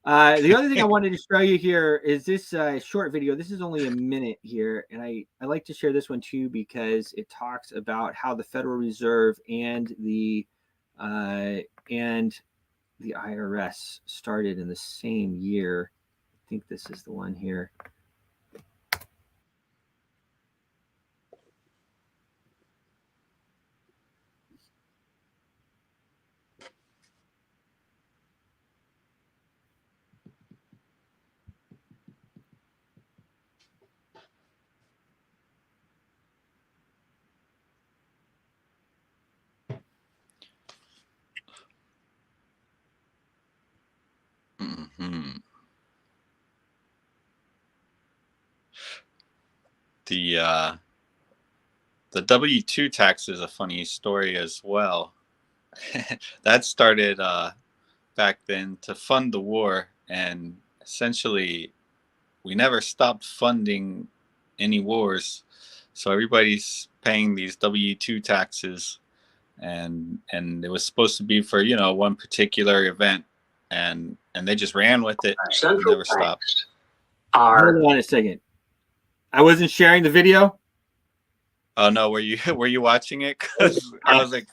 The other thing I wanted to show you here is this short video. This is only a minute here, and I like to share this one too because it talks about how the Federal Reserve and the IRS started in the same year. I think this is the one here. Mhm. The W-2 tax is a funny story as well. That started back then to fund the war, and essentially we never stopped funding any wars. So everybody's paying these W-2 taxes, and it was supposed to be for, you know, one particular event, and they just ran with it. Central Never stopped. are Hold on a second. I wasn't sharing the video. Oh no, were you watching it? 'Cause I was like,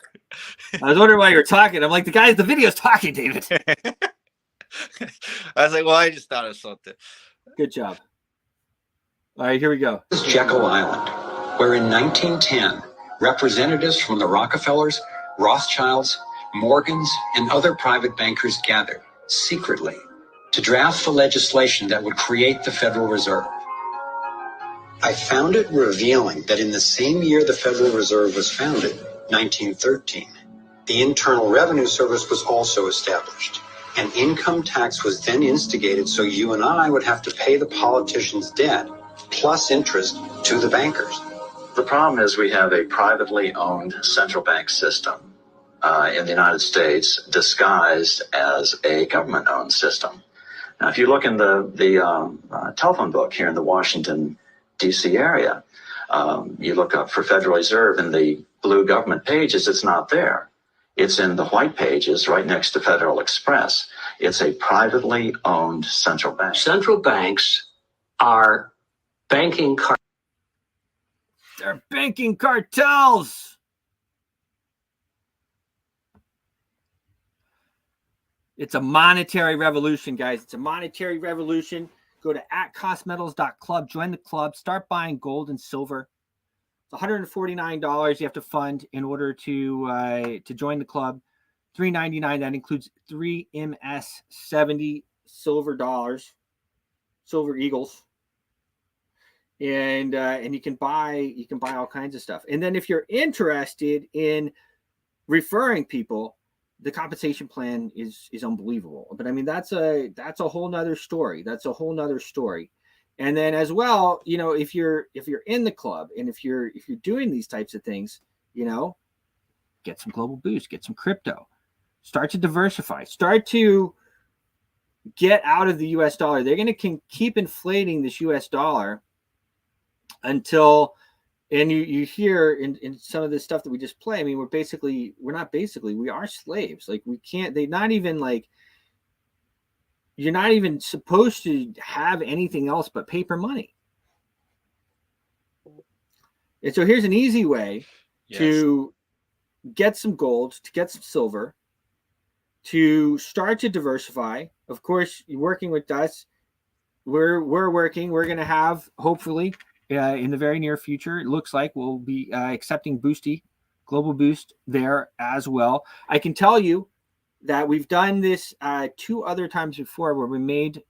I was wondering why you were talking. I'm like, the video's talking, David. I was like, well, I just thought of something. Good job. All right, here we go. This is Jekyll Island, where in 1910, representatives from the Rockefellers, Rothschilds, Morgans, and other private bankers gathered secretly to draft the legislation that would create the Federal Reserve. I found it revealing that in the same year the Federal Reserve was founded, 1913, the Internal Revenue Service was also established. An income tax was then instigated so you and I would have to pay the politicians' debt plus interest to the bankers. The problem is we have a privately owned central bank system in the United States disguised as a government-owned system. Now, if you look in the telephone book here in the Washington, D.C. area, you look up for Federal Reserve in the blue government pages, it's not there. It's in the white pages right next to Federal Express. It's a privately owned central bank. Central banks are banking They're banking cartels. It's a monetary revolution, guys. It's a monetary revolution. Go to @costmetals.club, join the club, start buying gold and silver. It's $149 you have to fund in order to join the club. $3.99, that includes 3 MS-70 silver dollars, silver eagles. And you can buy all kinds of stuff. And then if you're interested in referring people, the compensation plan is unbelievable. But I mean, that's a whole nother story. That's a whole nother story. And then as well, you know, if you're in the club and if you're doing these types of things, you know, get some global boost, get some crypto, start to diversify, start to get out of the US dollar. They're going to keep inflating this US dollar until, and you hear in some of this stuff that we just play, I mean, we are slaves. Like you're not even supposed to have anything else but paper money. And so here's an easy way to get some gold, to get some silver, to start to diversify. Of course, you're working with us. We're working. We're going to have, hopefully, in the very near future, it looks like we'll be accepting Boosty, Global Boost there as well. I can tell you that we've done this 2 other times before where we made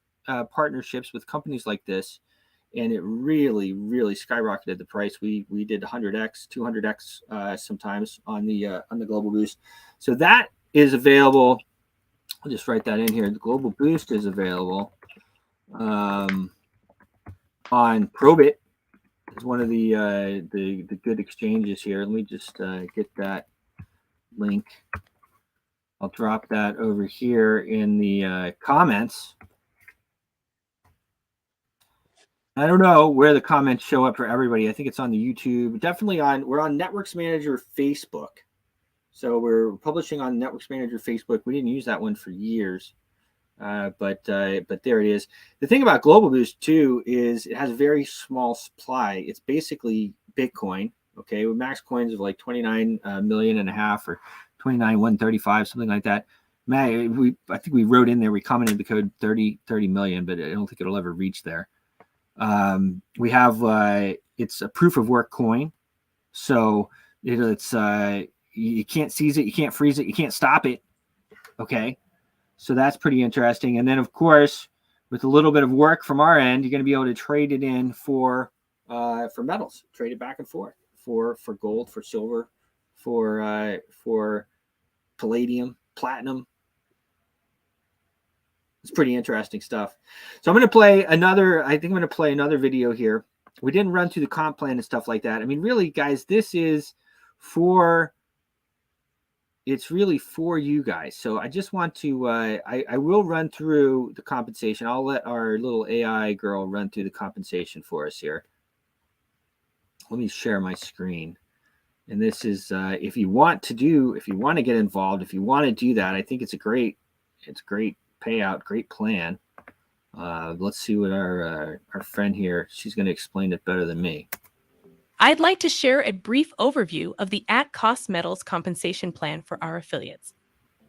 partnerships with companies like this, and it really, really skyrocketed the price. We did 100x, 200x sometimes on the Global Boost. So that is available. I'll just write that in here. The Global Boost is available on Probit. It's one of the good exchanges here. Let me just get that link. I'll drop that over here in the comments. I don't know where the comments show up for everybody. I think it's on the YouTube. Definitely we're on Networks Manager Facebook. So we're publishing on Networks Manager Facebook. We didn't use that one for years. but there it is. The thing about Global Boost too is it has a very small supply. It's basically Bitcoin. Okay, with max coins of like 29 million and a half or 29,135, something like that. I think we wrote in there, we commented the code 30 million, but I don't think it'll ever reach there. We have it's a proof of work coin, so it's you can't seize it, you can't freeze it, you can't stop it. Okay, so that's pretty interesting. And then of course, with a little bit of work from our end, you're going to be able to trade it in for metals, trade it back and forth for gold, for silver, for palladium, platinum. It's pretty interesting stuff. So I'm going to play another. I think I'm going to play another video here. We didn't run through the comp plan and stuff like that. I mean, really, guys, this is for. It's really for you guys. So I just want to. I will run through the compensation. I'll let our little AI girl run through the compensation for us here. Let me share my screen. And this is if you want to get involved, if you want to do that, I think it's a great payout, great plan. Let's see what our friend here, she's going to explain it better than me. I'd like to share a brief overview of the at-cost metals compensation plan for our affiliates.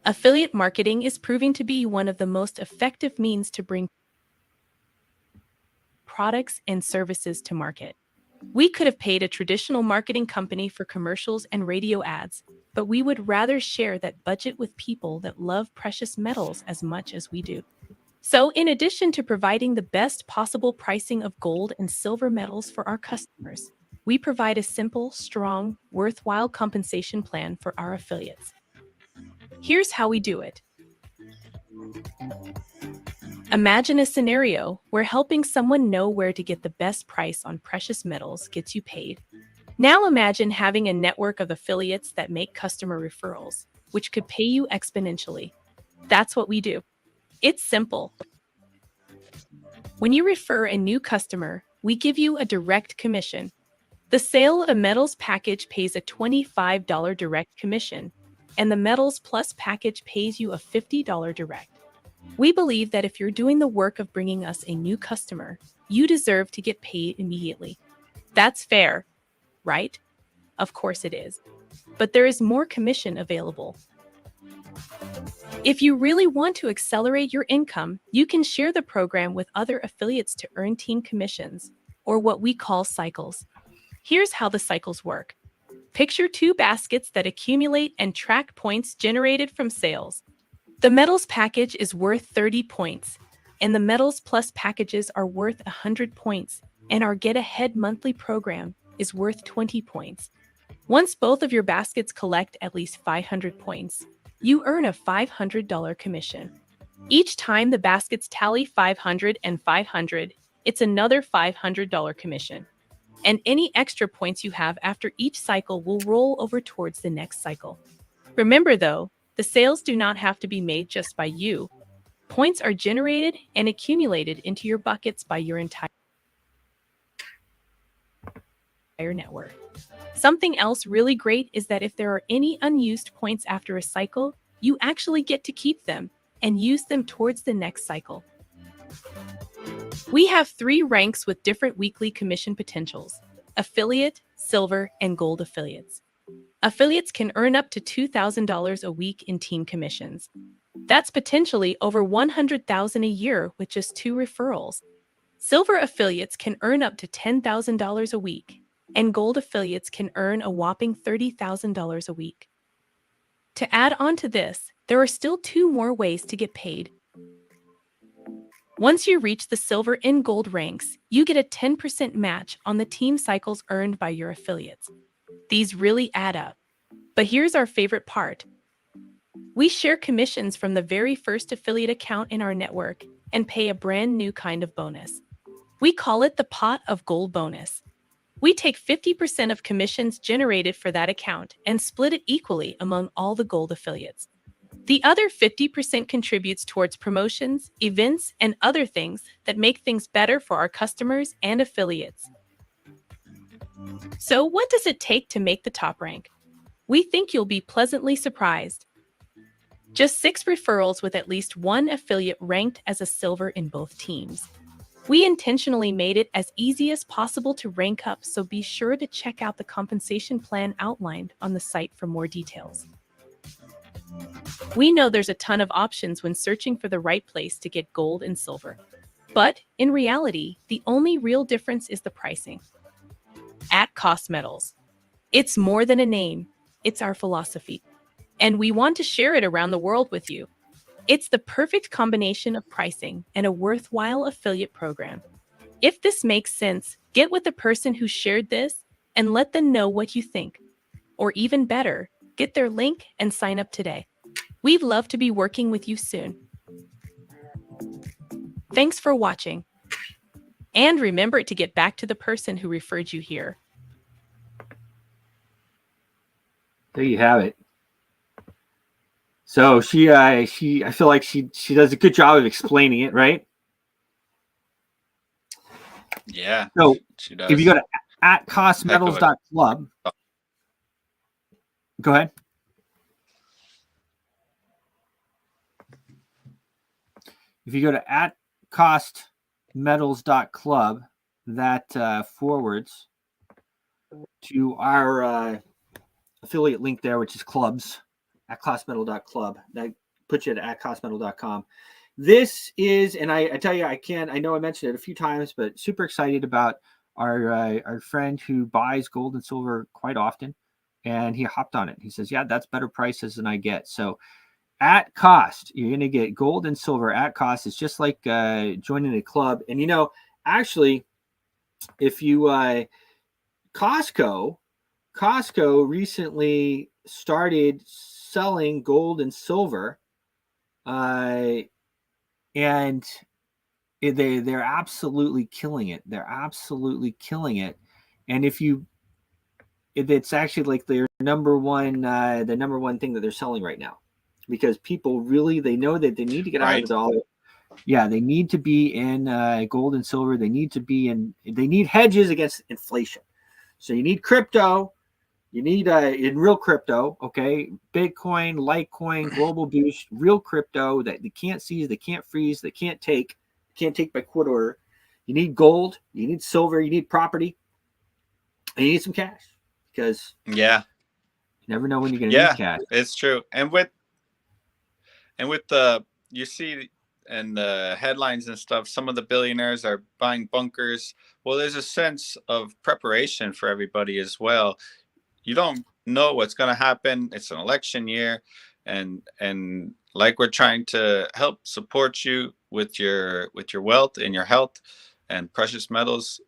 Affiliate marketing is proving to be one of the most effective means to bring products and services to market. We could have paid a traditional marketing company for commercials and radio ads, but we would rather share that budget with people that love precious metals as much as we do. So, in addition to providing the best possible pricing of gold and silver metals for our customers, we provide a simple, strong, worthwhile compensation plan for our affiliates. Here's how we do it. Imagine a scenario where helping someone know where to get the best price on precious metals gets you paid. Now imagine having a network of affiliates that make customer referrals, which could pay you exponentially. That's what we do. It's simple. When you refer a new customer, we give you a direct commission. The sale of a metals package pays a $25 direct commission, and the Metals Plus package pays you a $50 direct. We believe that if you're doing the work of bringing us a new customer, you deserve to get paid immediately. That's fair, right? Of course it is. But there is more commission available. If you really want to accelerate your income, you can share the program with other affiliates to earn team commissions, or what we call cycles. Here's how the cycles work. Picture 2 baskets that accumulate and track points generated from sales. The Metals package is worth 30 points, and the Metals Plus packages are worth 100 points, and our Get Ahead monthly program is worth 20 points. Once both of your baskets collect at least 500 points, you earn a $500 commission. Each time the baskets tally 500 and 500, it's another $500 commission. And any extra points you have after each cycle will roll over towards the next cycle. Remember though, the sales do not have to be made just by you. Points are generated and accumulated into your buckets by your entire network. Something else really great is that if there are any unused points after a cycle, you actually get to keep them and use them towards the next cycle. We have 3 ranks with different weekly commission potentials: affiliate, silver, and gold affiliates. Affiliates can earn up to $2,000 a week in team commissions. That's potentially over $100,000 a year with just 2 referrals. Silver affiliates can earn up to $10,000 a week, and gold affiliates can earn a whopping $30,000 a week. To add on to this, there are still 2 more ways to get paid. Once you reach the silver and gold ranks, you get a 10% match on the team cycles earned by your affiliates. These really add up. But here's our favorite part. We share commissions from the very first affiliate account in our network and pay a brand new kind of bonus. We call it the pot of gold bonus. We take 50% of commissions generated for that account and split it equally among all the gold affiliates. The other 50% contributes towards promotions, events, and other things that make things better for our customers and affiliates. So what does it take to make the top rank? We think you'll be pleasantly surprised. Just 6 referrals with at least one affiliate ranked as a silver in both teams. We intentionally made it as easy as possible to rank up, so be sure to check out the compensation plan outlined on the site for more details. We know there's a ton of options when searching for the right place to get gold and silver. But in reality, the only real difference is the pricing. At Cost Metals, it's more than a name, it's our philosophy. And we want to share it around the world with you. It's the perfect combination of pricing and a worthwhile affiliate program. If this makes sense, get with the person who shared this and let them know what you think. Or even better, get their link and sign up today. We'd love to be working with you soon. Thanks for watching. And remember to get back to the person who referred you here. There you have it. So I feel like she does a good job of explaining it, right? Yeah. So she does. if you go to @costmetals.club, go ahead. If you go to @costmetals.club, that forwards to our affiliate link there, which is clubs. @costmetal.club. That puts you at @costmetal.com. This is, and I tell you, I know I mentioned it a few times, but super excited about our friend who buys gold and silver quite often, and he hopped on it. He says, yeah, that's better prices than I get. So at cost, you're going to get gold and silver at cost. It's just like joining a club. And, you know, actually, if you, Costco recently started selling gold and silver, and they're absolutely killing it. They're absolutely killing it. And it's actually like their number one thing that they're selling right now, because people really, they know that they need to get out of the dollar. Yeah, they need to be in gold and silver. They need hedges against inflation. So you need crypto. You need in real crypto, okay? Bitcoin, Litecoin, Global Boost, real crypto that they can't seize, they can't freeze, they can't take by court order. You need gold, you need silver, you need property, and you need some cash, because you never know when you're going to need cash. It's true. And with the, you see and the headlines and stuff, some of the billionaires are buying bunkers. Well, there's a sense of preparation for everybody as well. You don't know what's going to happen. It's an election year, and like, we're trying to help support you with your wealth and your health, and precious metals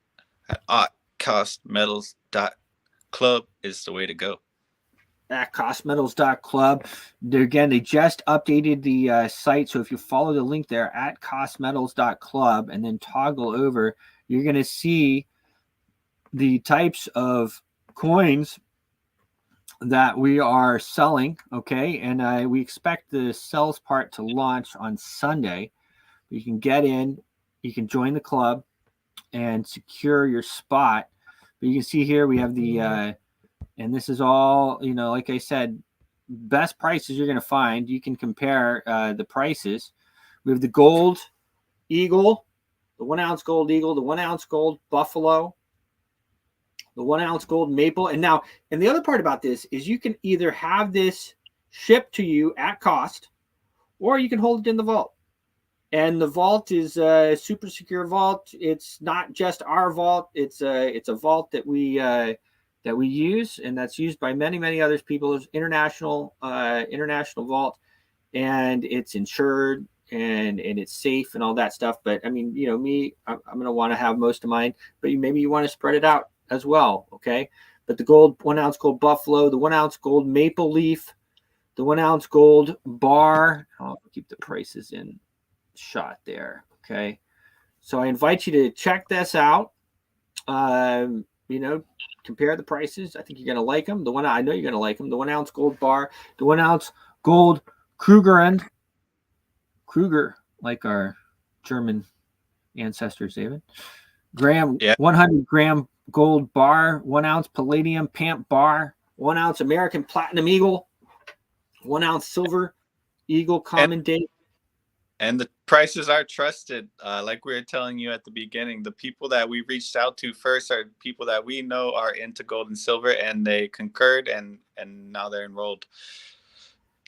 at costmetals.club is the way to go. At costmetals.club. Again, they just updated the site. So if you follow the link there at costmetals.club and then toggle over, you're going to see the types of coins that we are selling. Okay. And we expect the sales part to launch on Sunday. You can get in, you can join the club and secure your spot. But you can see here we have the and this is all, you know, like I said, best prices you're going to find. You can compare the prices. We have the gold eagle, the 1 ounce gold eagle, the 1 ounce gold buffalo, the 1 ounce gold maple. And now, and the other part about this is you can either have this shipped to you at cost, or you can hold it in the vault. And the vault is a super secure vault. It's not just our vault. It's a vault that we use, and that's used by many other people. It's international vault, and it's insured, and it's safe and all that stuff. But I mean, you know, I'm going to want to have most of mine, but maybe you want to spread it out as well. Okay. But the gold, 1 ounce gold buffalo, the 1 ounce gold maple leaf, the 1 ounce gold bar. I'll keep the prices in shot there. Okay. So I invite you to check this out. You know, compare the prices. I think you're going to like them. I know you're going to like them. The 1 ounce gold bar, the 1 ounce gold Kruger, like our German ancestors, David. 100 gram gold bar, 1 ounce palladium pamp bar, 1 ounce American platinum eagle, 1 ounce silver Eagle Common Date. And the prices are trusted. Like we were telling you at the beginning, the people that we reached out to first are people that we know are into gold and silver, and they concurred, and now they're enrolled.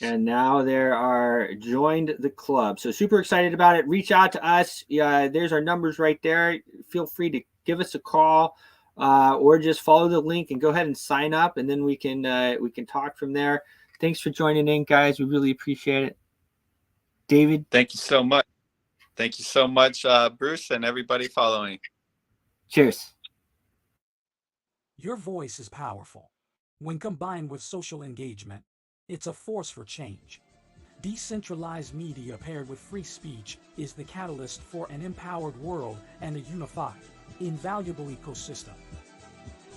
And now they are joined the club. So super excited about it. Reach out to us. There's our numbers right there. Feel free to give us a call, or just follow the link and go ahead and sign up, and then we can talk from there. Thanks for joining in, guys. We really appreciate it. David, thank you so much. Thank you so much, Bruce, and everybody following. Cheers. Your voice is powerful. When combined with social engagement, it's a force for change. Decentralized media paired with free speech is the catalyst for an empowered world and a unified, invaluable ecosystem.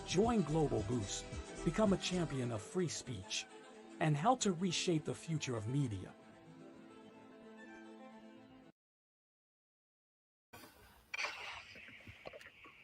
Join Global Boost, become a champion of free speech, and help to reshape the future of media.